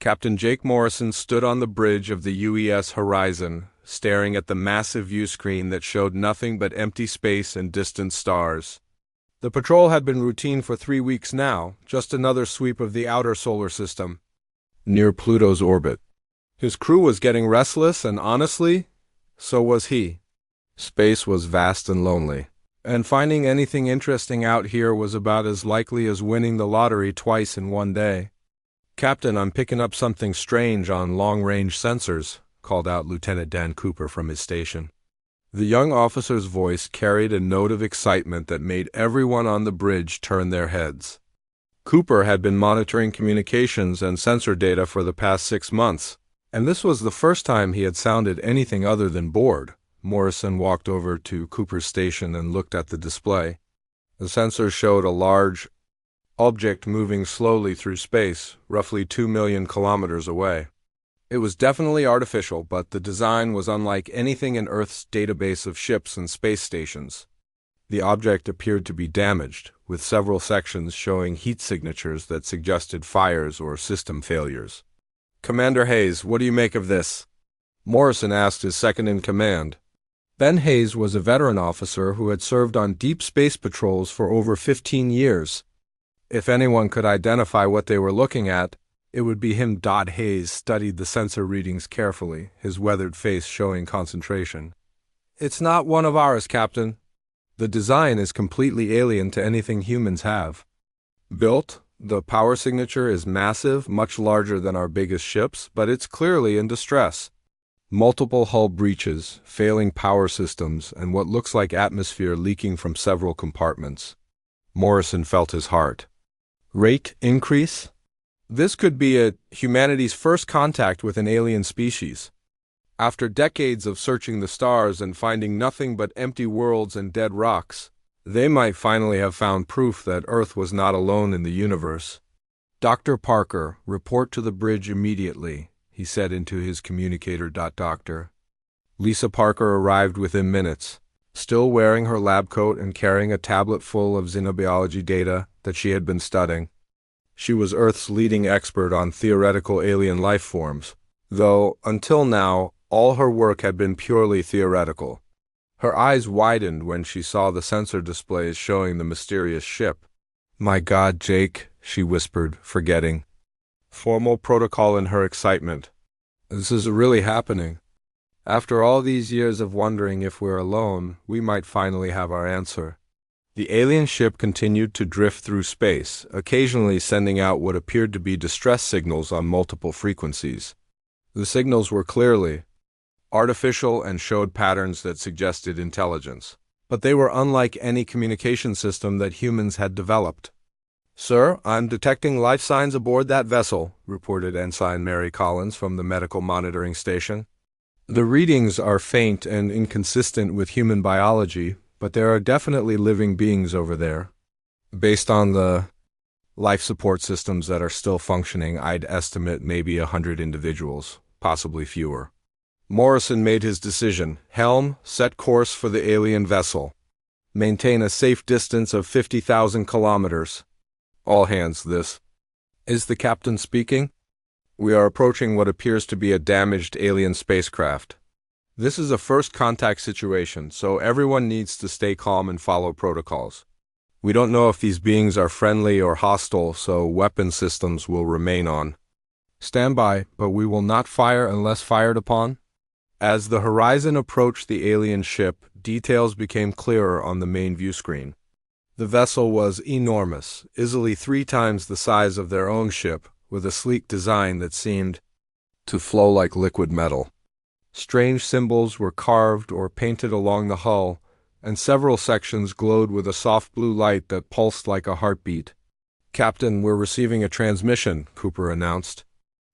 Captain Jake Morrison stood on the bridge of the UES Horizon, staring at the massive viewscreen that showed nothing but empty space and distant stars. The patrol had been routine for 3 weeks now, just another sweep of the outer solar system, near Pluto's orbit. His crew was getting restless, and honestly, so was he. Space was vast and lonely, and finding anything interesting out here was about as likely as winning the lottery twice in one day. "Captain, I'm picking up something strange on long-range sensors," called out Lieutenant Dan Cooper from his station. The young officer's voice carried a note of excitement that made everyone on the bridge turn their heads. Cooper had been monitoring communications and sensor data for the past 6 months, and this was the first time he had sounded anything other than bored. Morrison walked over to Cooper's station and looked at the display. The sensors showed a large object moving slowly through space, roughly 2 million kilometers away. It was definitely artificial, but the design was unlike anything in Earth's database of ships and space stations. The object appeared to be damaged, with several sections showing heat signatures that suggested fires or system failures. "Commander Hayes, what do you make of this?" Morrison asked his second-in-command. Ben Hayes was a veteran officer who had served on deep space patrols for over 15 years. If anyone could identify what they were looking at, it would be him. Hayes studied the sensor readings carefully, his weathered face showing concentration. "It's not one of ours, Captain. The design is completely alien to anything humans have. Built, the power signature is massive, much larger than our biggest ships, but it's clearly in distress. Multiple hull breaches, failing power systems, and what looks like atmosphere leaking from several compartments." Morrison felt his heart. "Rate increase? This could be humanity's first contact with an alien species. After decades of searching the stars and finding nothing but empty worlds and dead rocks, they might finally have found proof that Earth was not alone in the universe." "Dr. Parker, report to the bridge immediately," he said into his communicator. Doctor. Lisa Parker arrived within minutes, still wearing her lab coat and carrying a tablet full of xenobiology data that she had been studying. She was Earth's leading expert on theoretical alien life forms, though, until now, all her work had been purely theoretical. Her eyes widened when she saw the sensor displays showing the mysterious ship. "My God, Jake," she whispered, forgetting formal protocol in her excitement. "This is really happening. After all these years of wondering if we're alone, we might finally have our answer." The alien ship continued to drift through space, occasionally sending out what appeared to be distress signals on multiple frequencies. The signals were clearly artificial and showed patterns that suggested intelligence, but they were unlike any communication system that humans had developed. "Sir, I'm detecting life signs aboard that vessel," reported Ensign Mary Collins from the medical monitoring station. "The readings are faint and inconsistent with human biology, but there are definitely living beings over there. Based on the life support systems that are still functioning, I'd estimate maybe 100 individuals, possibly fewer." Morrison made his decision. "Helm, set course for the alien vessel. Maintain a safe distance of 50,000 kilometers. All hands, this is the captain speaking. We are approaching what appears to be a damaged alien spacecraft. This is a first contact situation, so everyone needs to stay calm and follow protocols. We don't know if these beings are friendly or hostile, so weapon systems will remain on. Stand by, but we will not fire unless fired upon." As the horizon approached the alien ship, details became clearer on the main view screen. The vessel was enormous, easily 3 times the size of their own ship, with a sleek design that seemed to flow like liquid metal. Strange symbols were carved or painted along the hull, and several sections glowed with a soft blue light that pulsed like a heartbeat. "Captain, we're receiving a transmission," Cooper announced.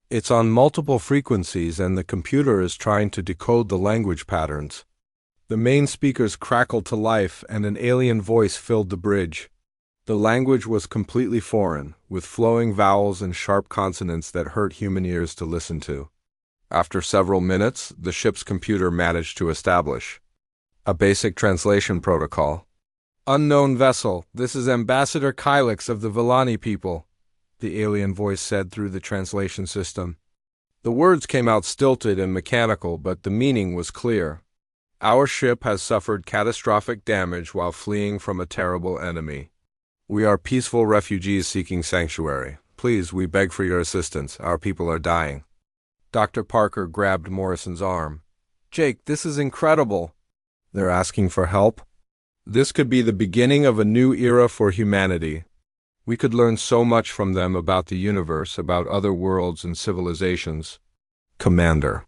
"It's on multiple frequencies, and the computer is trying to decode the language patterns." The main speakers crackled to life, and an alien voice filled the bridge. The language was completely foreign, with flowing vowels and sharp consonants that hurt human ears to listen to. After several minutes, the ship's computer managed to establish a basic translation protocol. "Unknown vessel, this is Ambassador Kylix of the Villani people. the alien voice said through the translation system. The words came out stilted and mechanical, but the meaning was clear. Our ship has suffered catastrophic damage while fleeing from a terrible enemy. We are peaceful refugees seeking sanctuary. Please, we beg for your assistance. Our people are dying. Dr. Parker grabbed Morrison's arm. Jake, this is incredible. They're asking for help? This could be the beginning of a new era for humanity. We could learn so much from them about the universe, about other worlds and civilizations. Commander.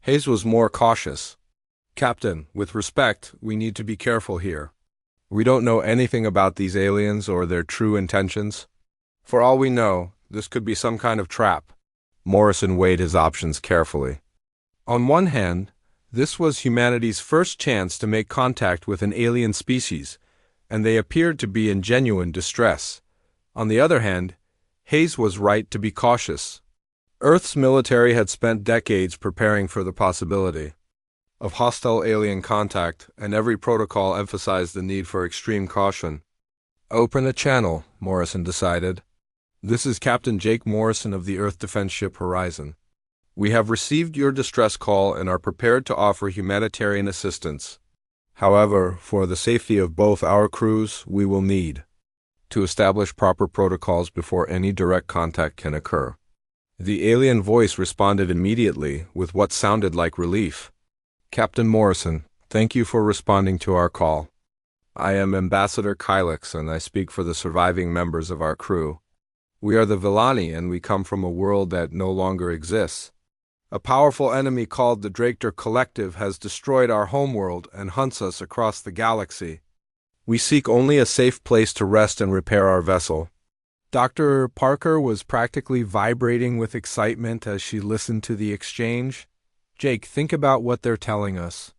Hayes was more cautious. Captain, with respect, we need to be careful here. We don't know anything about these aliens or their true intentions. For all we know, this could be some kind of trap. Morrison weighed his options carefully. On one hand, this was humanity's first chance to make contact with an alien species, and they appeared to be in genuine distress. On the other hand, Hayes was right to be cautious. Earth's military had spent decades preparing for the possibility of hostile alien contact, and every protocol emphasized the need for extreme caution. Open a channel, Morrison decided. This is Captain Jake Morrison of the Earth Defense Ship Horizon. We have received your distress call and are prepared to offer humanitarian assistance. However, for the safety of both our crews, we will need to establish proper protocols before any direct contact can occur. The alien voice responded immediately with what sounded like relief. Captain Morrison, thank you for responding to our call. I am Ambassador Kylix, and I speak for the surviving members of our crew. We are the Villani, and we come from a world that no longer exists. A powerful enemy called the Draktor Collective has destroyed our homeworld and hunts us across the galaxy. We seek only a safe place to rest and repair our vessel. Dr. Parker was practically vibrating with excitement as she listened to the exchange. Jake, think about what they're telling us.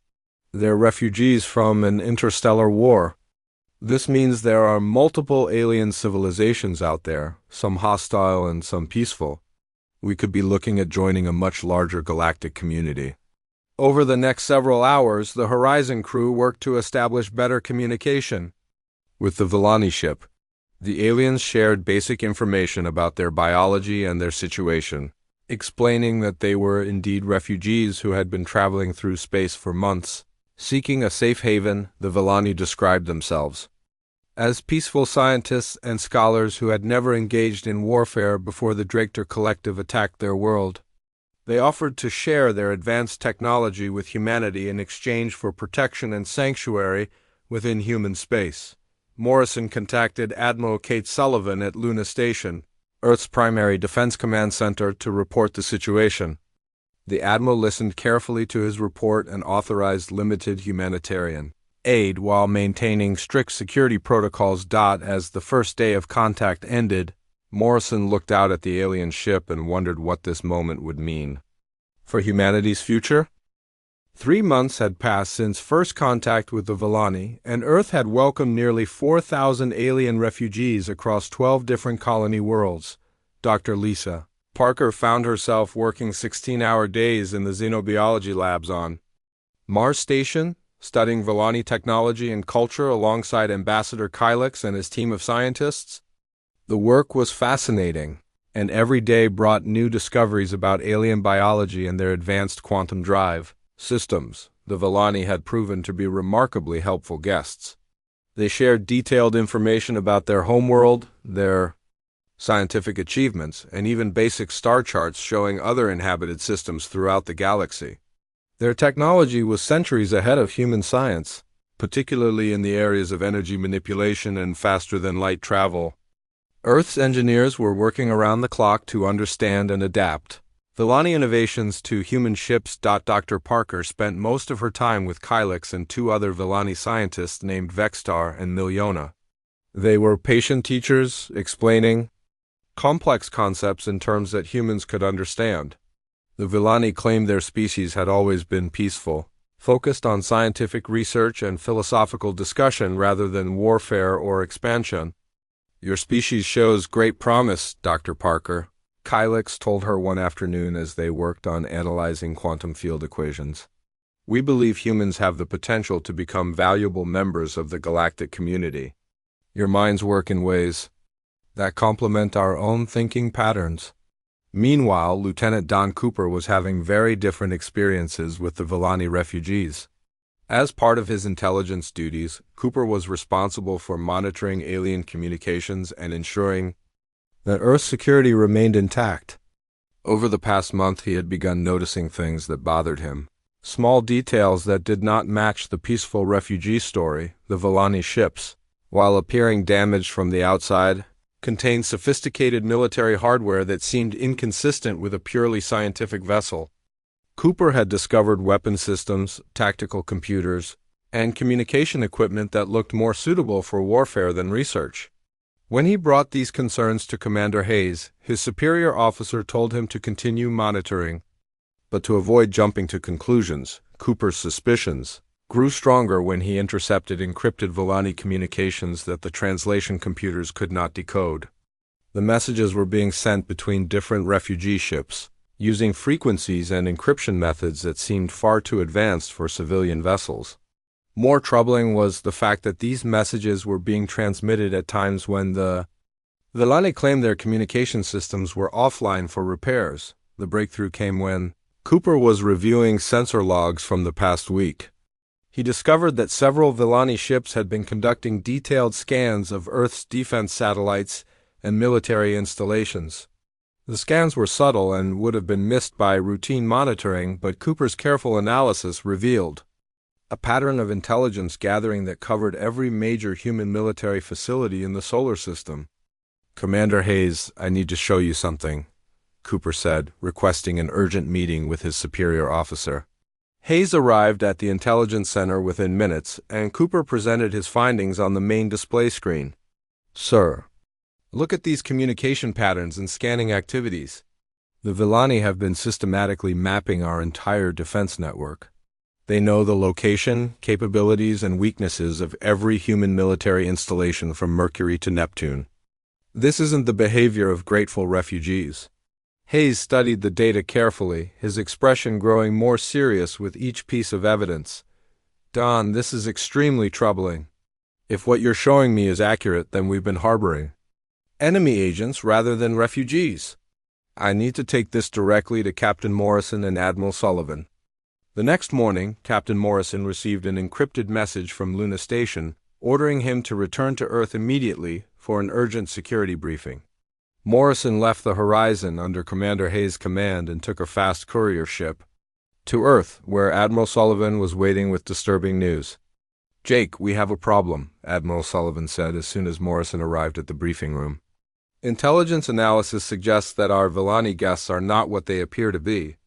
They're refugees from an interstellar war. This means there are multiple alien civilizations out there, some hostile and some peaceful. We could be looking at joining a much larger galactic community. Over the next several hours, the Horizon crew worked to establish better communication with the Villani ship. The aliens shared basic information about their biology and their situation, explaining that they were indeed refugees who had been traveling through space for months. Seeking a safe haven, the Villani described themselves as peaceful scientists and scholars who had never engaged in warfare before the Draktor Collective attacked their world. They offered to share their advanced technology with humanity in exchange for protection and sanctuary within human space. Morrison contacted Admiral Kate Sullivan at Luna Station, Earth's primary defense command center, to report the situation. The Admiral listened carefully to his report and authorized limited humanitarian aid while maintaining strict security protocols. As the first day of contact ended, Morrison looked out at the alien ship and wondered what this moment would mean for humanity's future. 3 months had passed since first contact with the Villani, and Earth had welcomed nearly 4,000 alien refugees across 12 different colony worlds. Dr. Lisa Parker found herself working 16-hour days in the xenobiology labs on Mars Station, studying Villani technology and culture alongside Ambassador Kylix and his team of scientists. The work was fascinating, and every day brought new discoveries about alien biology and their advanced quantum drive systems. The Villani had proven to be remarkably helpful guests. They shared detailed information about their homeworld, their scientific achievements, and even basic star charts showing other inhabited systems throughout the galaxy. Their technology was centuries ahead of human science, particularly in the areas of energy manipulation and faster-than-light travel. Earth's engineers were working around the clock to understand and adapt Villani innovations to human ships. Dr. Parker spent most of her time with Kylix and 2 other Villani scientists named Vextar and Miliona. They were patient teachers, explaining complex concepts in terms that humans could understand. The Villani claimed their species had always been peaceful, focused on scientific research and philosophical discussion rather than warfare or expansion. Your species shows great promise, Dr. Parker, Kylix told her one afternoon as they worked on analyzing quantum field equations. We believe humans have the potential to become valuable members of the galactic community. Your minds work in ways that complement our own thinking patterns. Meanwhile, Lieutenant Don Cooper was having very different experiences with the Villani refugees. As part of his intelligence duties, Cooper was responsible for monitoring alien communications and ensuring that Earth's security remained intact. Over the past month, he had begun noticing things that bothered him. Small details that did not match the peaceful refugee story. The Villani ships, while appearing damaged from the outside, contained sophisticated military hardware that seemed inconsistent with a purely scientific vessel. Cooper had discovered weapon systems, tactical computers, and communication equipment that looked more suitable for warfare than research. When he brought these concerns to Commander Hayes, his superior officer told him to continue monitoring. But to avoid jumping to conclusions, Cooper's suspicions grew stronger when he intercepted encrypted Villani communications that the translation computers could not decode. The messages were being sent between different refugee ships, using frequencies and encryption methods that seemed far too advanced for civilian vessels. More troubling was the fact that these messages were being transmitted at times when the Villani claimed their communication systems were offline for repairs. The breakthrough came when Cooper was reviewing sensor logs from the past week. He discovered that several Villani ships had been conducting detailed scans of Earth's defense satellites and military installations. The scans were subtle and would have been missed by routine monitoring, but Cooper's careful analysis revealed a pattern of intelligence gathering that covered every major human military facility in the solar system. "Commander Hayes, I need to show you something," Cooper said, requesting an urgent meeting with his superior officer. Hayes arrived at the intelligence center within minutes, and Cooper presented his findings on the main display screen. "Sir, look at these communication patterns and scanning activities. The Villani have been systematically mapping our entire defense network. They know the location, capabilities, and weaknesses of every human military installation from Mercury to Neptune. This isn't the behavior of grateful refugees." Hayes studied the data carefully, his expression growing more serious with each piece of evidence. "Don, this is extremely troubling. If what you're showing me is accurate, then we've been harboring enemy agents rather than refugees. I need to take this directly to Captain Morrison and Admiral Sullivan." The next morning, Captain Morrison received an encrypted message from Luna Station, ordering him to return to Earth immediately for an urgent security briefing. Morrison left the Horizon under Commander Hayes' command and took a fast courier ship to Earth, where Admiral Sullivan was waiting with disturbing news. "Jake, we have a problem," Admiral Sullivan said as soon as Morrison arrived at the briefing room. "Intelligence analysis suggests that our Villani guests are not what they appear to be.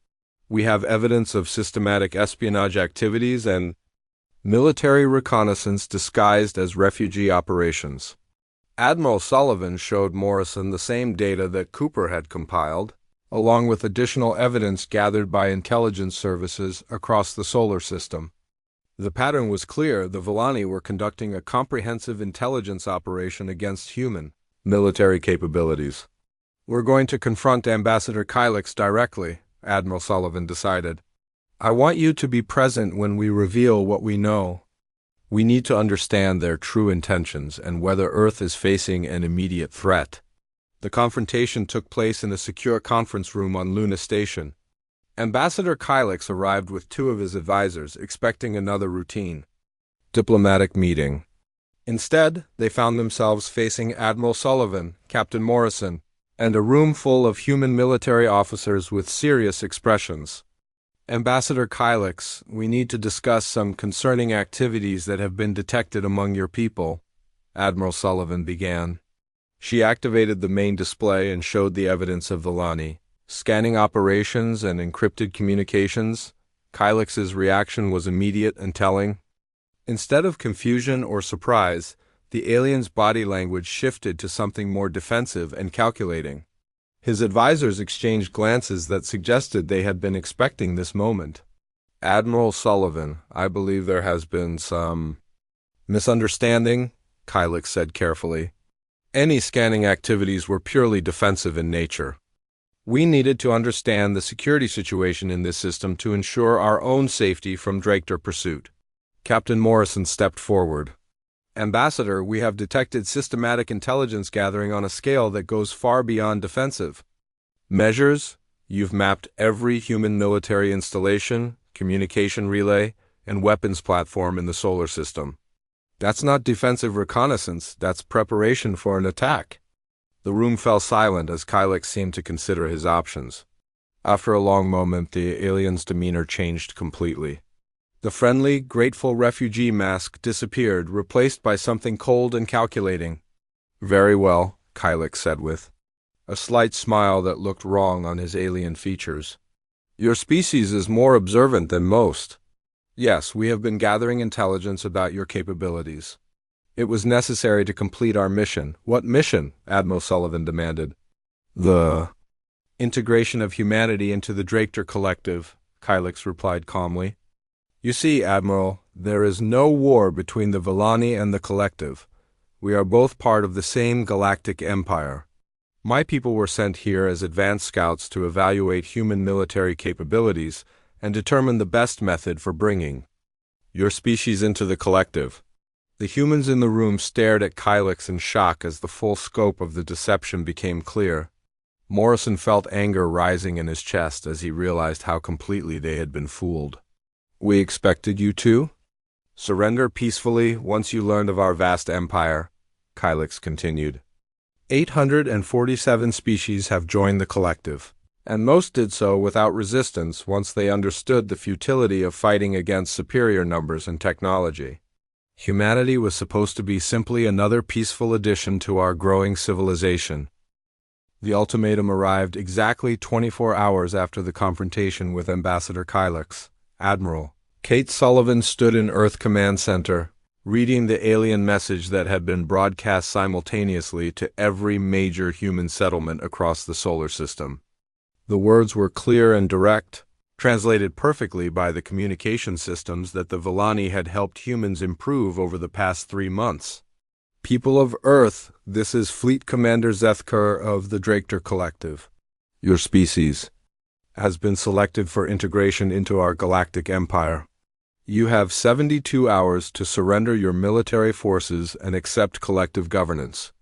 We have evidence of systematic espionage activities and military reconnaissance disguised as refugee operations." Admiral Sullivan showed Morrison the same data that Cooper had compiled, along with additional evidence gathered by intelligence services across the solar system. The pattern was clear. The Villani were conducting a comprehensive intelligence operation against human military capabilities. "We're going to confront Ambassador Kylix directly," Admiral Sullivan decided. "I want you to be present when we reveal what we know. We need to understand their true intentions and whether Earth is facing an immediate threat." The confrontation took place in a secure conference room on Luna Station. Ambassador Kylix arrived with two of his advisors, expecting another routine diplomatic meeting. Instead, they found themselves facing Admiral Sullivan, Captain Morrison, and a room full of human military officers with serious expressions. "Ambassador Kylix, we need to discuss some concerning activities that have been detected among your people," Admiral Sullivan began. She activated the main display and showed the evidence of Villani scanning operations and encrypted communications. Kylix's reaction was immediate and telling. Instead of confusion or surprise, the alien's body language shifted to something more defensive and calculating. His advisors exchanged glances that suggested they had been expecting this moment. "Admiral Sullivan, I believe there has been some misunderstanding," Kylix said carefully. "Any scanning activities were purely defensive in nature. We needed to understand the security situation in this system to ensure our own safety from Draktor pursuit." Captain Morrison stepped forward. Ambassador, we have detected systematic intelligence gathering on a scale that goes far beyond defensive measures. You've mapped every human military installation, communication relay, and weapons platform in the solar system. That's not defensive reconnaissance, that's preparation for an attack. The room fell silent as Kylix seemed to consider his options. After a long moment, the alien's demeanor changed completely. The friendly, grateful refugee mask disappeared, replaced by something cold and calculating. Very well, Kylix said with a slight smile that looked wrong on his alien features. Your species is more observant than most. Yes, we have been gathering intelligence about your capabilities. It was necessary to complete our mission. What mission? Admiral Sullivan demanded. The integration of humanity into the Drachter Collective, Kylix replied calmly. You see, Admiral, there is no war between the Villani and the Collective. We are both part of the same galactic empire. My people were sent here as advanced scouts to evaluate human military capabilities and determine the best method for bringing your species into the Collective. The humans in the room stared at Kylix in shock as the full scope of the deception became clear. Morrison felt anger rising in his chest as he realized how completely they had been fooled. We expected you to surrender peacefully once you learned of our vast empire, Kylix continued. 847 species have joined the Collective, and most did so without resistance once they understood the futility of fighting against superior numbers and technology. Humanity was supposed to be simply another peaceful addition to our growing civilization. The ultimatum arrived exactly 24 hours after the confrontation with Ambassador Kylix. Admiral Kate Sullivan stood in Earth Command Center, reading the alien message that had been broadcast simultaneously to every major human settlement across the solar system. The words were clear and direct, translated perfectly by the communication systems that the Villani had helped humans improve over the past 3 months. People of Earth, this is Fleet Commander Zethker of the Drachter Collective. Your species has been selected for integration into our galactic empire. You have 72 hours to surrender your military forces and accept collective governance.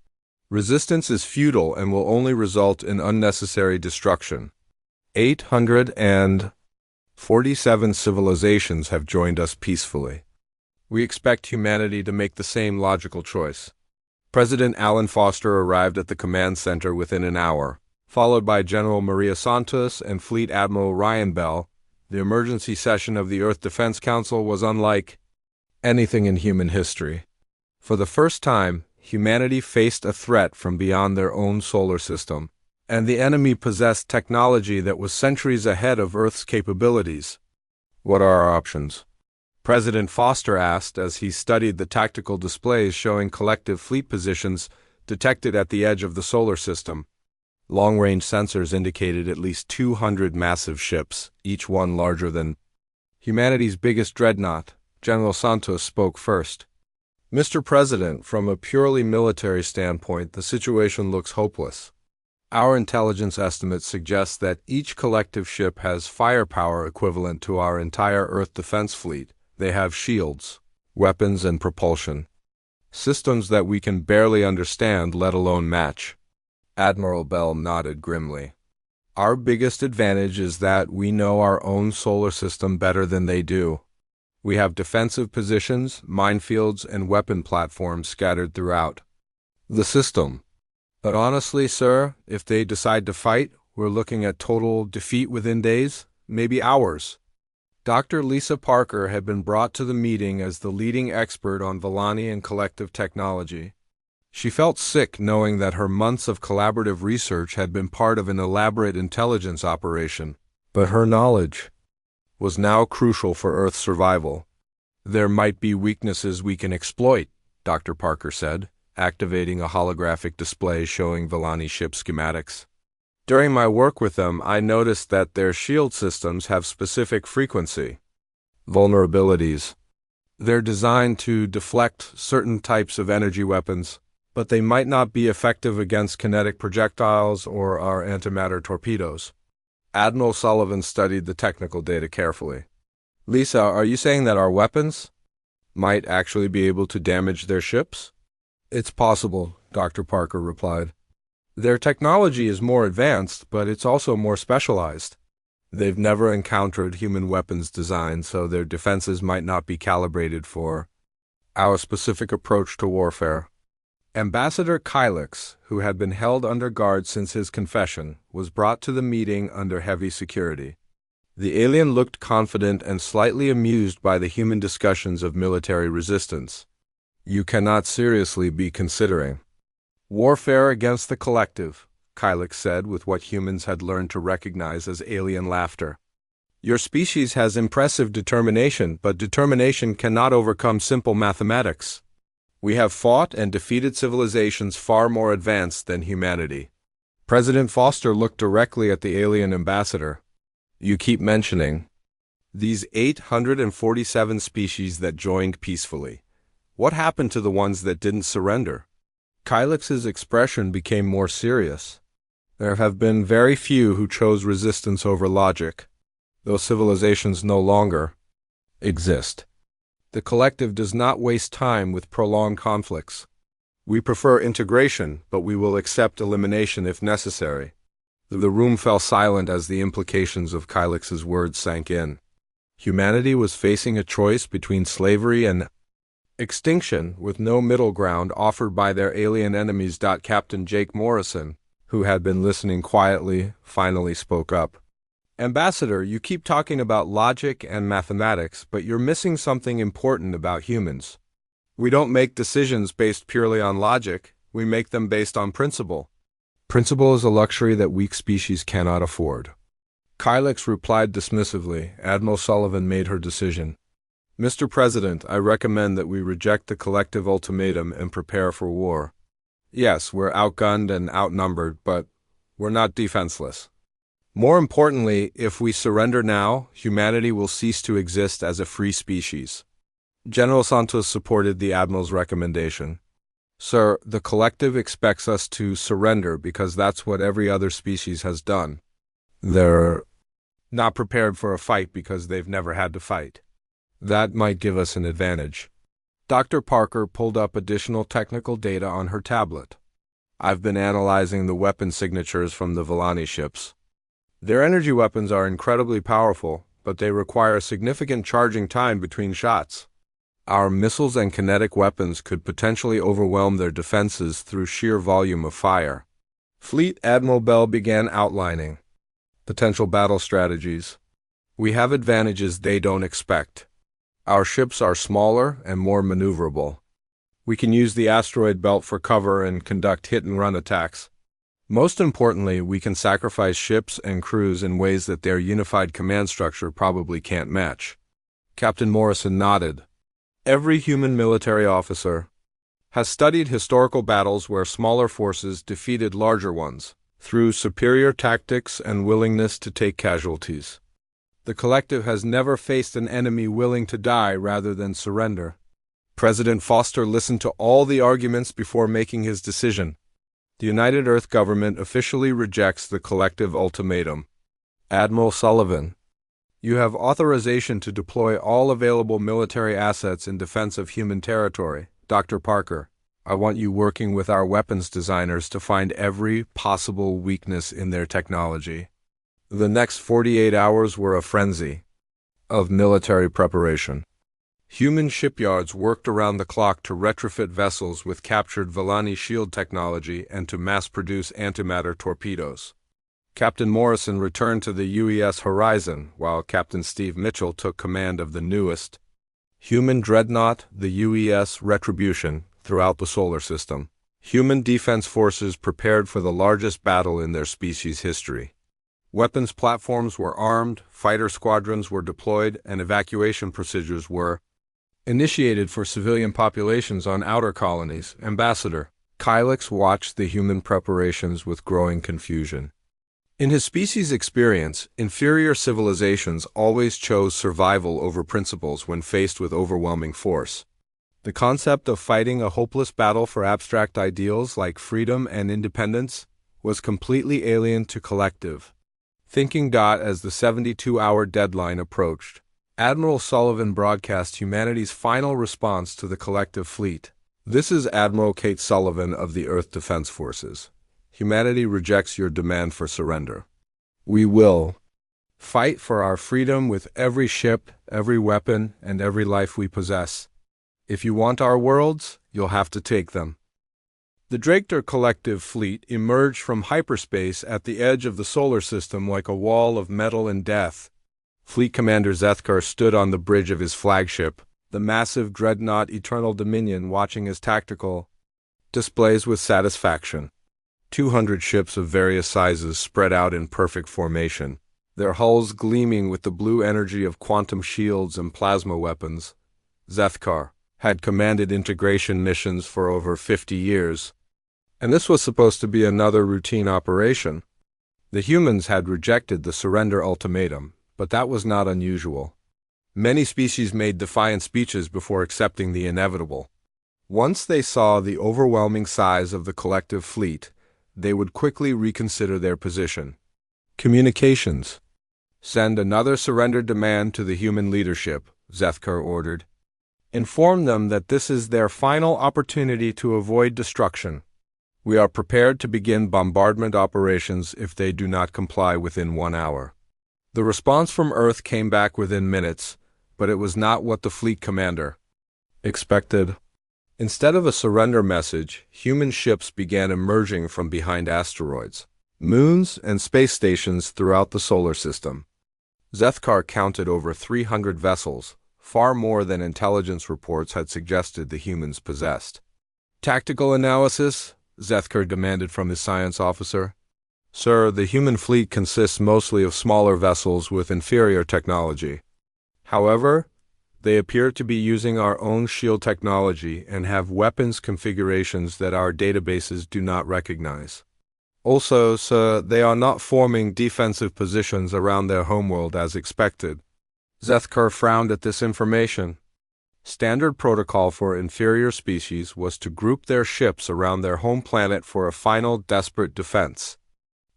Resistance is futile and will only result in unnecessary destruction. 847 civilizations have joined us peacefully. We expect humanity to make the same logical choice. President Alan Foster arrived at the command center within an hour, followed by General Maria Santos and Fleet Admiral Ryan Bell. The emergency session of the Earth Defense Council was unlike anything in human history. For the first time, humanity faced a threat from beyond their own solar system, and the enemy possessed technology that was centuries ahead of Earth's capabilities. What are our options? President Foster asked as he studied the tactical displays showing collective fleet positions detected at the edge of the solar system. Long-range sensors indicated at least 200 massive ships, each one larger than humanity's biggest dreadnought. General Santos spoke first. Mr. President, from a purely military standpoint, the situation looks hopeless. Our intelligence estimates suggest that each collective ship has firepower equivalent to our entire Earth defense fleet. They have shields, weapons, and propulsion. Systems that we can barely understand, let alone match. Admiral Bell nodded grimly. Our biggest advantage is that we know our own solar system better than they do. We have defensive positions, minefields, and weapon platforms scattered throughout the system. But honestly, sir, if they decide to fight, we're looking at total defeat within days, maybe hours. Dr. Lisa Parker had been brought to the meeting as the leading expert on Villani and collective technology. She felt sick knowing that her months of collaborative research had been part of an elaborate intelligence operation, but her knowledge was now crucial for Earth's survival. There might be weaknesses we can exploit, Dr. Parker said, activating a holographic display showing Villani ship schematics. During my work with them, I noticed that their shield systems have specific frequency vulnerabilities. They're designed to deflect certain types of energy weapons, but they might not be effective against kinetic projectiles or our antimatter torpedoes. Admiral Sullivan studied the technical data carefully. Lisa, are you saying that our weapons might actually be able to damage their ships? It's possible, Dr. Parker replied. Their technology is more advanced, but it's also more specialized. They've never encountered human weapons design, so their defenses might not be calibrated for our specific approach to warfare. Ambassador Kylix, who had been held under guard since his confession, was brought to the meeting under heavy security. The alien looked confident and slightly amused by the human discussions of military resistance. You cannot seriously be considering warfare against the collective, Kylix said with what humans had learned to recognize as alien laughter. Your species has impressive determination, but determination cannot overcome simple mathematics. We have fought and defeated civilizations far more advanced than humanity. President Foster looked directly at the alien ambassador. You keep mentioning these 847 species that joined peacefully. What happened to the ones that didn't surrender? Kylix's expression became more serious. There have been very few who chose resistance over logic. Those civilizations no longer exist. The collective does not waste time with prolonged conflicts. We prefer integration, but we will accept elimination if necessary. The room fell silent as the implications of Kylix's words sank in. Humanity was facing a choice between slavery and extinction, with no middle ground offered by their alien enemies. Captain Jake Morrison, who had been listening quietly, finally spoke up. Ambassador, you keep talking about logic and mathematics, but you're missing something important about humans. We don't make decisions based purely on logic, we make them based on principle. Principle is a luxury that weak species cannot afford. Kylix replied dismissively. Admiral Sullivan made her decision. Mr. President, I recommend that we reject the collective ultimatum and prepare for war. Yes, we're outgunned and outnumbered, but we're not defenseless. More importantly, if we surrender now, humanity will cease to exist as a free species. General Santos supported the Admiral's recommendation. Sir, the collective expects us to surrender because that's what every other species has done. They're not prepared for a fight because they've never had to fight. That might give us an advantage. Dr. Parker pulled up additional technical data on her tablet. I've been analyzing the weapon signatures from the Villani ships. Their energy weapons are incredibly powerful, but they require significant charging time between shots. Our missiles and kinetic weapons could potentially overwhelm their defenses through sheer volume of fire. Fleet Admiral Bell began outlining potential battle strategies. We have advantages they don't expect. Our ships are smaller and more maneuverable. We can use the asteroid belt for cover and conduct hit-and-run attacks. Most importantly, we can sacrifice ships and crews in ways that their unified command structure probably can't match. Captain Morrison nodded. Every human military officer has studied historical battles where smaller forces defeated larger ones through superior tactics and willingness to take casualties. The collective has never faced an enemy willing to die rather than surrender. President Foster listened to all the arguments before making his decision. The United Earth government officially rejects the collective ultimatum. Admiral Sullivan, you have authorization to deploy all available military assets in defense of human territory. Dr. Parker, I want you working with our weapons designers to find every possible weakness in their technology. The next 48 hours were a frenzy of military preparation. Human shipyards worked around the clock to retrofit vessels with captured Villani shield technology and to mass-produce antimatter torpedoes. Captain Morrison returned to the UES Horizon, while Captain Steve Mitchell took command of the newest human dreadnought, the UES Retribution, throughout the solar system. Human defense forces prepared for the largest battle in their species' history. Weapons platforms were armed, fighter squadrons were deployed, and evacuation procedures were initiated for civilian populations on outer colonies. Ambassador Kylix watched the human preparations with growing confusion. In his species' experience, inferior civilizations always chose survival over principles when faced with overwhelming force. The concept of fighting a hopeless battle for abstract ideals like freedom and independence was completely alien to collective thinking. As the 72-hour deadline approached, Admiral Sullivan broadcast humanity's final response to the collective fleet. This is Admiral Kate Sullivan of the Earth Defense Forces. Humanity rejects your demand for surrender. We will fight for our freedom with every ship, every weapon, and every life we possess. If you want our worlds, you'll have to take them. The Draketer collective fleet emerged from hyperspace at the edge of the solar system like a wall of metal and death. Fleet Commander Zethkar stood on the bridge of his flagship, the massive dreadnought Eternal Dominion, watching his tactical displays with satisfaction. 200 ships of various sizes spread out in perfect formation, their hulls gleaming with the blue energy of quantum shields and plasma weapons. Zethkar had commanded integration missions for over 50 years, and this was supposed to be another routine operation. The humans had rejected the surrender ultimatum, but that was not unusual. Many species made defiant speeches before accepting the inevitable. Once they saw the overwhelming size of the collective fleet, they would quickly reconsider their position. Communications. Send another surrender demand to the human leadership, Zethkar ordered. Inform them that this is their final opportunity to avoid destruction. We are prepared to begin bombardment operations if they do not comply within 1 hour. The response from Earth came back within minutes, but it was not what the fleet commander expected. Instead of a surrender message, human ships began emerging from behind asteroids, moons, and space stations throughout the solar system. Zethkar counted over 300 vessels, far more than intelligence reports had suggested the humans possessed. Tactical analysis? Zethkar demanded from his science officer. Sir, the human fleet consists mostly of smaller vessels with inferior technology. However, they appear to be using our own shield technology and have weapons configurations that our databases do not recognize. Also, sir, they are not forming defensive positions around their homeworld as expected. Zethkar frowned at this information. Standard protocol for inferior species was to group their ships around their home planet for a final desperate defense.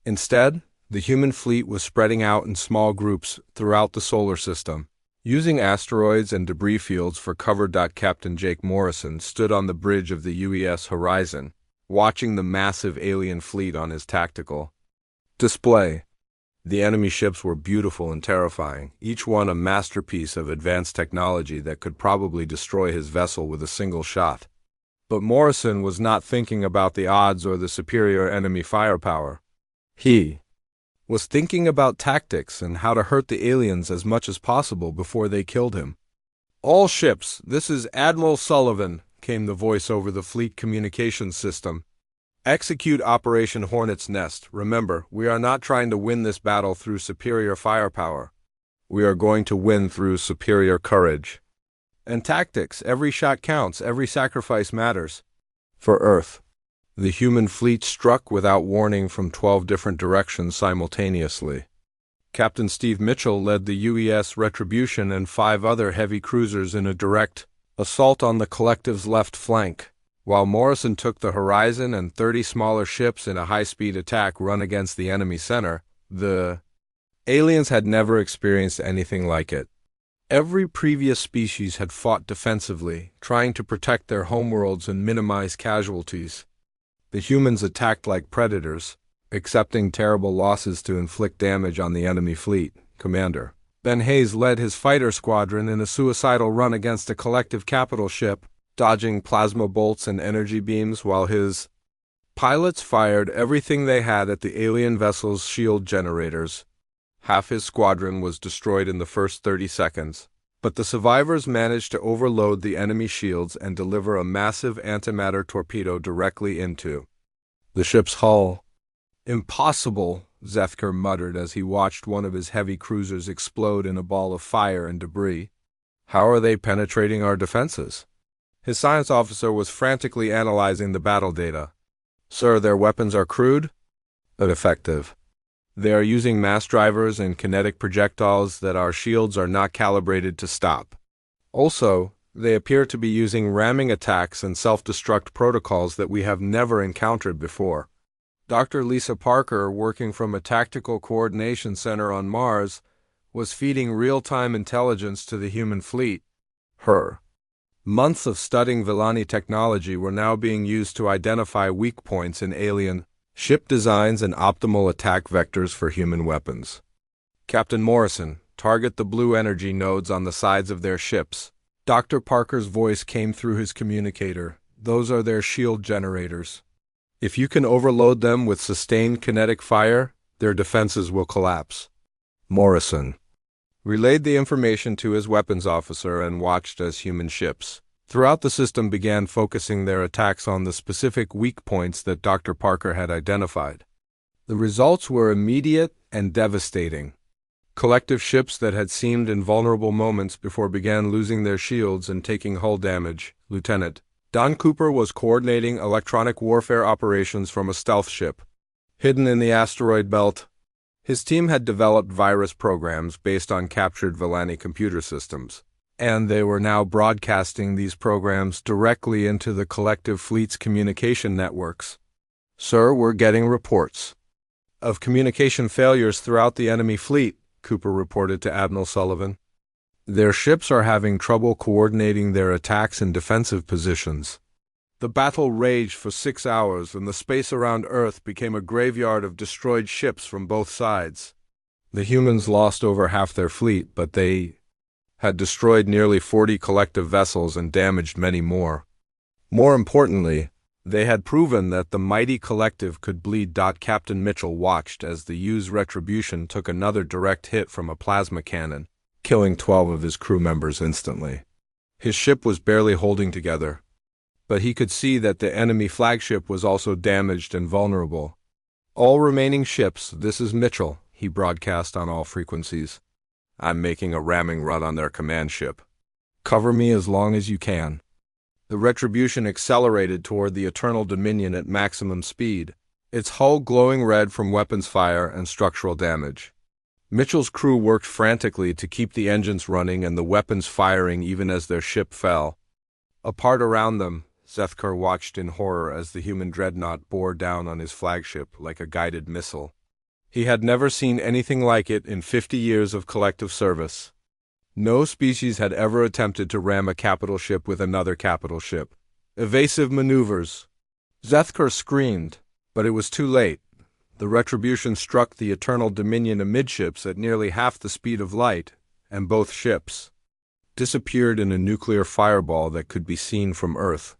Instead, the human fleet was spreading out in small groups throughout the solar system, using asteroids and debris fields for cover. Captain Jake Morrison stood on the bridge of the UES Horizon, watching the massive alien fleet on his tactical display. The enemy ships were beautiful and terrifying, each one a masterpiece of advanced technology that could probably destroy his vessel with a single shot. But Morrison was not thinking about the odds or the superior enemy firepower. He was thinking about tactics and how to hurt the aliens as much as possible before they killed him. All ships, this is Admiral Sullivan, came the voice over the fleet communications system. Execute Operation Hornet's Nest. Remember, we are not trying to win this battle through superior firepower. We are going to win through superior courage. And tactics. Every shot counts, every sacrifice matters. For Earth. The human fleet struck without warning from 12 different directions simultaneously. Captain Steve Mitchell led the UES Retribution and 5 other heavy cruisers in a direct assault on the collective's left flank, while Morrison took the Horizon and 30 smaller ships in a high-speed attack run against the enemy center. The aliens had never experienced anything like it. Every previous species had fought defensively, trying to protect their homeworlds and minimize casualties. The humans attacked like predators, accepting terrible losses to inflict damage on the enemy fleet. Commander Ben Hayes led his fighter squadron in a suicidal run against a collective capital ship, dodging plasma bolts and energy beams while his pilots fired everything they had at the alien vessel's shield generators. Half his squadron was destroyed in the first 30 seconds. But the survivors managed to overload the enemy shields and deliver a massive antimatter torpedo directly into the ship's hull. Impossible, Zethkar muttered as he watched one of his heavy cruisers explode in a ball of fire and debris. How are they penetrating our defenses? His science officer was frantically analyzing the battle data. Sir, their weapons are crude, but effective. They are using mass drivers and kinetic projectiles that our shields are not calibrated to stop. Also, they appear to be using ramming attacks and self-destruct protocols that we have never encountered before. Dr. Lisa Parker, working from a tactical coordination center on Mars, was feeding real-time intelligence to the human fleet. Her months of studying Villani technology were now being used to identify weak points in alien ship designs and optimal attack vectors for human weapons. Captain Morrison, target the blue energy nodes on the sides of their ships. Dr. Parker's voice came through his communicator. Those are their shield generators. If you can overload them with sustained kinetic fire, their defenses will collapse. Morrison relayed the information to his weapons officer and watched as human ships throughout the system began focusing their attacks on the specific weak points that Dr. Parker had identified. The results were immediate and devastating. Collective ships that had seemed invulnerable moments before began losing their shields and taking hull damage. Lieutenant Don Cooper was coordinating electronic warfare operations from a stealth ship hidden in the asteroid belt. His team had developed virus programs based on captured Villani computer systems, and they were now broadcasting these programs directly into the collective fleet's communication networks. Sir, we're getting reports of communication failures throughout the enemy fleet, Cooper reported to Admiral Sullivan. Their ships are having trouble coordinating their attacks and defensive positions. The battle raged for 6 hours, and the space around Earth became a graveyard of destroyed ships from both sides. The humans lost over half their fleet, but they had destroyed nearly 40 collective vessels and damaged many more. More importantly, they had proven that the mighty collective could bleed. Captain Mitchell watched as the U's Retribution took another direct hit from a plasma cannon, killing 12 of his crew members instantly. His ship was barely holding together, but he could see that the enemy flagship was also damaged and vulnerable. All remaining ships, this is Mitchell, he broadcast on all frequencies. I'm making a ramming run on their command ship. Cover me as long as you can. The Retribution accelerated toward the Eternal Dominion at maximum speed, its hull glowing red from weapons fire and structural damage. Mitchell's crew worked frantically to keep the engines running and the weapons firing even as their ship fell. Apart around them, Zethkar watched in horror as the human dreadnought bore down on his flagship like a guided missile. He had never seen anything like it in 50 years of collective service. No species had ever attempted to ram a capital ship with another capital ship. Evasive maneuvers. Zethkar screamed, but it was too late. The Retribution struck the Eternal Dominion amidships at nearly half the speed of light, and both ships disappeared in a nuclear fireball that could be seen from Earth.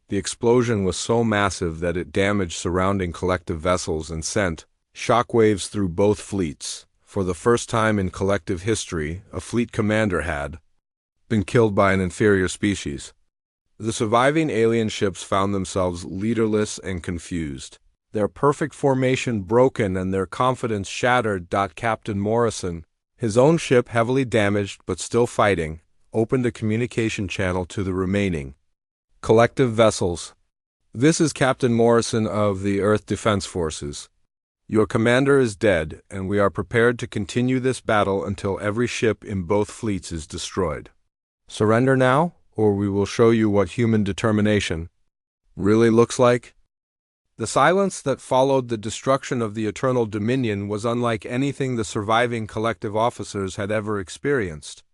The explosion was so massive that it damaged surrounding collective vessels and sent shockwaves through both fleets. For the first time in collective history, a fleet commander had been killed by an inferior species. The surviving alien ships found themselves leaderless and confused, their perfect formation broken and their confidence shattered. Captain Morrison, his own ship heavily damaged but still fighting, opened a communication channel to the remaining collective vessels. This is Captain Morrison of the Earth Defense Forces. Your commander is dead, and we are prepared to continue this battle until every ship in both fleets is destroyed. Surrender now, or we will show you what human determination really looks like. The silence that followed the destruction of the Eternal Dominion was unlike anything the surviving collective officers had ever experienced.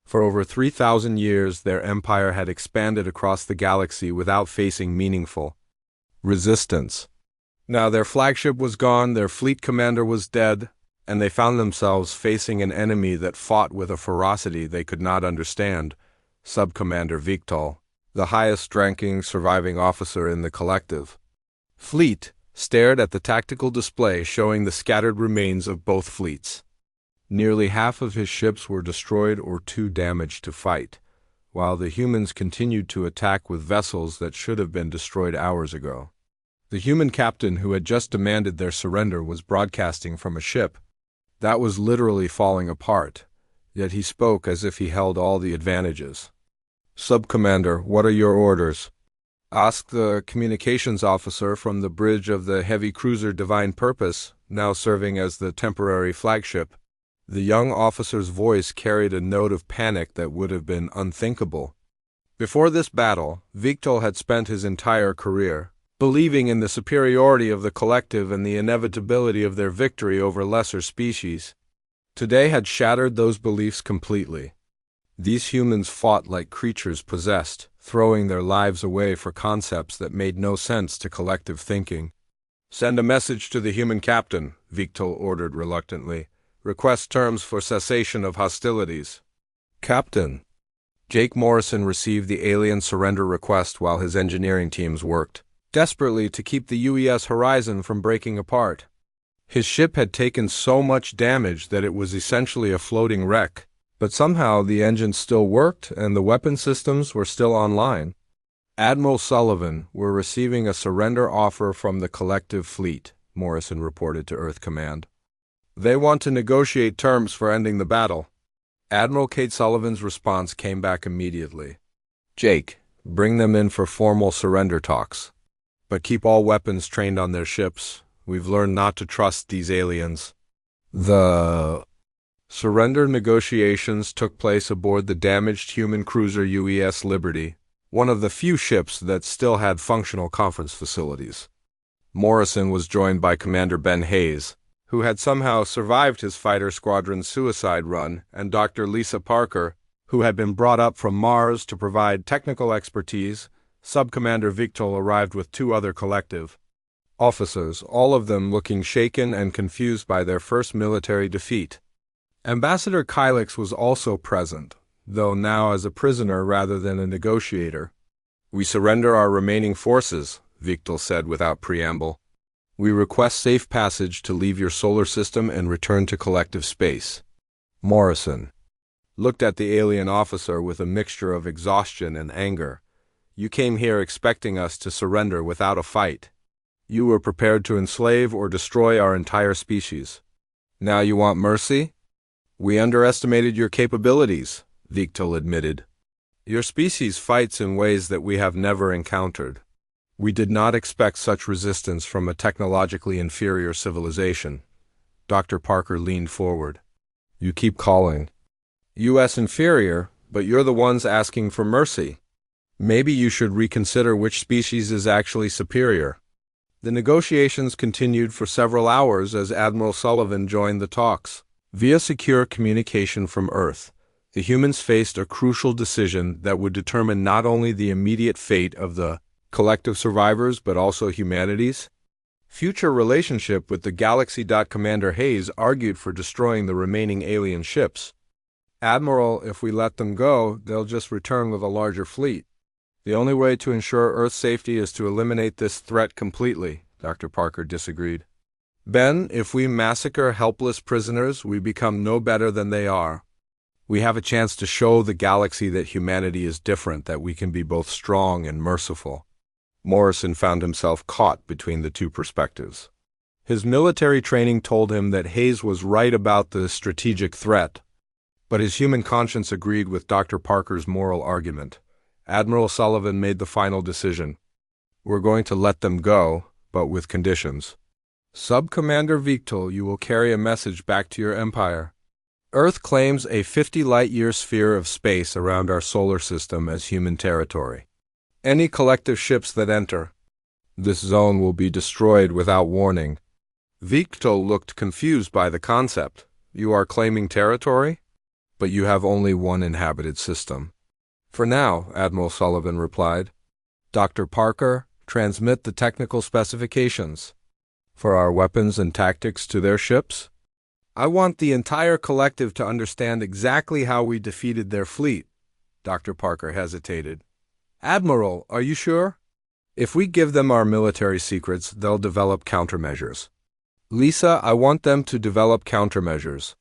For over 3,000 years, their empire had expanded across the galaxy without facing meaningful resistance. Now their flagship was gone, their fleet commander was dead, and they found themselves facing an enemy that fought with a ferocity they could not understand. Sub-Commander Victol, the highest-ranking surviving officer in the collective fleet, stared at the tactical display showing the scattered remains of both fleets. Nearly half of his ships were destroyed or too damaged to fight, while the humans continued to attack with vessels that should have been destroyed hours ago. The human captain who had just demanded their surrender was broadcasting from a ship that was literally falling apart, yet he spoke as if he held all the advantages. Sub-Commander, what are your orders? Asked the communications officer from the bridge of the heavy cruiser Divine Purpose, now serving as the temporary flagship. The young officer's voice carried a note of panic that would have been unthinkable. Before this battle, Victol had spent his entire career believing in the superiority of the collective and the inevitability of their victory over lesser species. Today had shattered those beliefs completely. These humans fought like creatures possessed, throwing their lives away for concepts that made no sense to collective thinking. "Send a message to the human captain," Victor ordered reluctantly. "Request terms for cessation of hostilities." "Captain." Jake Morrison received the alien surrender request while his engineering teams worked desperately to keep the UES Horizon from breaking apart. His ship had taken so much damage that it was essentially a floating wreck, but somehow the engines still worked and the weapon systems were still online. "Admiral Sullivan, we're receiving a surrender offer from the collective fleet," Morrison reported to Earth Command. "They want to negotiate terms for ending the battle." Admiral Kate Sullivan's response came back immediately. "Jake, bring them in for formal surrender talks. But keep all weapons trained on their ships. We've learned not to trust these aliens." The surrender negotiations took place aboard the damaged human cruiser UES Liberty, one of the few ships that still had functional conference facilities. Morrison was joined by Commander Ben Hayes, who had somehow survived his fighter squadron's suicide run, and Dr. Lisa Parker, who had been brought up from Mars to provide technical expertise. Sub-Commander Victor arrived with 2 other collective officers, all of them looking shaken and confused by their first military defeat. Ambassador Kylix was also present, though now as a prisoner rather than a negotiator. "We surrender our remaining forces," Victor said without preamble. "We request safe passage to leave your solar system and return to collective space." Morrison looked at the alien officer with a mixture of exhaustion and anger. "You came here expecting us to surrender without a fight. You were prepared to enslave or destroy our entire species. Now you want mercy? We underestimated your capabilities," Victor admitted. "Your species fights in ways that we have never encountered. We did not expect such resistance from a technologically inferior civilization." Dr. Parker leaned forward. "You keep calling U.S. inferior, but you're the ones asking for mercy. Maybe you should reconsider which species is actually superior." The negotiations continued for several hours as Admiral Sullivan joined the talks. Via secure communication from Earth, the humans faced a crucial decision that would determine not only the immediate fate of the collective survivors but also humanity's future relationship with the galaxy. Commander Hayes argued for destroying the remaining alien ships. "Admiral, if we let them go, they'll just return with a larger fleet. The only way to ensure Earth's safety is to eliminate this threat completely," Dr. Parker disagreed. "Ben, if we massacre helpless prisoners, we become no better than they are. We have a chance to show the galaxy that humanity is different, that we can be both strong and merciful." Morrison found himself caught between the 2 perspectives. His military training told him that Hayes was right about the strategic threat, but his human conscience agreed with Dr. Parker's moral argument. Admiral Sullivan made the final decision. "We're going to let them go, but with conditions. Sub-Commander Victor, you will carry a message back to your empire. Earth claims a 50-light-year sphere of space around our solar system as human territory. Any collective ships that enter this zone will be destroyed without warning." Victor looked confused by the concept. "You are claiming territory? But you have only one inhabited system." "For now," Admiral Sullivan replied. "Dr. Parker, transmit the technical specifications for our weapons and tactics to their ships. I want the entire collective to understand exactly how we defeated their fleet." Dr. Parker hesitated. "Admiral, are you sure? If we give them our military secrets, they'll develop countermeasures." "Lisa, I want them to develop countermeasures.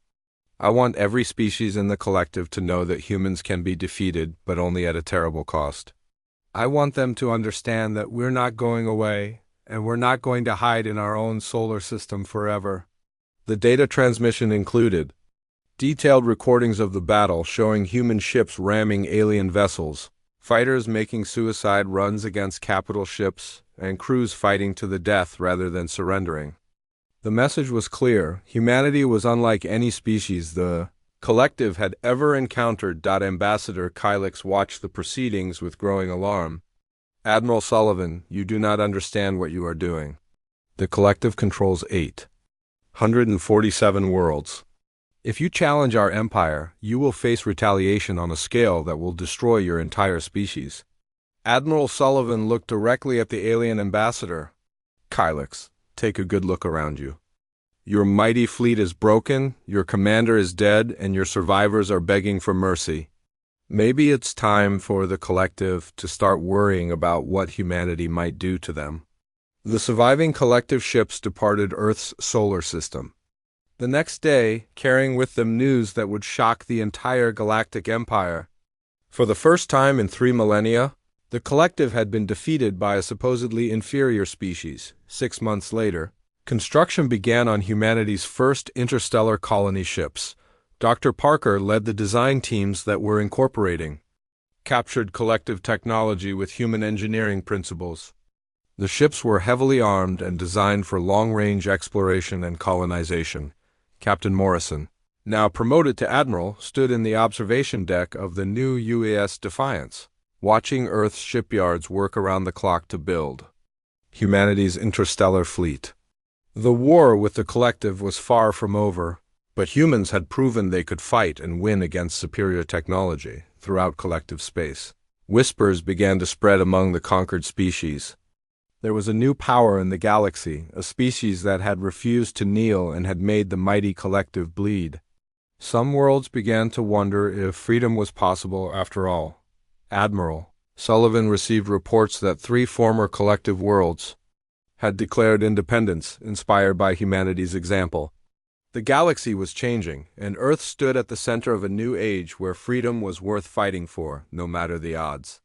I want every species in the collective to know that humans can be defeated, but only at a terrible cost. I want them to understand that we're not going away, and we're not going to hide in our own solar system forever." The data transmission included detailed recordings of the battle showing human ships ramming alien vessels, fighters making suicide runs against capital ships, and crews fighting to the death rather than surrendering. The message was clear. Humanity was unlike any species the collective had ever encountered. Ambassador Kylix watched the proceedings with growing alarm. "Admiral Sullivan, you do not understand what you are doing. The collective controls 847 worlds. If you challenge our empire, you will face retaliation on a scale that will destroy your entire species. Admiral Sullivan looked directly at the alien ambassador. Kylix, take a good look around you. Your mighty fleet is broken, your commander is dead, and your survivors are begging for mercy. Maybe it's time for the collective to start worrying about what humanity might do to them. The surviving collective ships departed Earth's solar system. The next day, carrying with them news that would shock the entire galactic empire. For the first time in 3 millennia, the collective had been defeated by a supposedly inferior species. 6 months later, construction began on humanity's first interstellar colony ships. Dr. Parker led the design teams that were incorporating captured collective technology with human engineering principles. The ships were heavily armed and designed for long-range exploration and colonization. Captain Morrison, now promoted to admiral, stood in the observation deck of the new UAS Defiance, watching Earth's shipyards work around the clock to build humanity's interstellar fleet. The war with the collective was far from over, but humans had proven they could fight and win against superior technology throughout collective space. Whispers began to spread among the conquered species. There was a new power in the galaxy, a species that had refused to kneel and had made the mighty collective bleed. Some worlds began to wonder if freedom was possible after all. Admiral Sullivan received reports that 3 former collective worlds had declared independence, inspired by humanity's example. The galaxy was changing, and Earth stood at the center of a new age where freedom was worth fighting for, no matter the odds.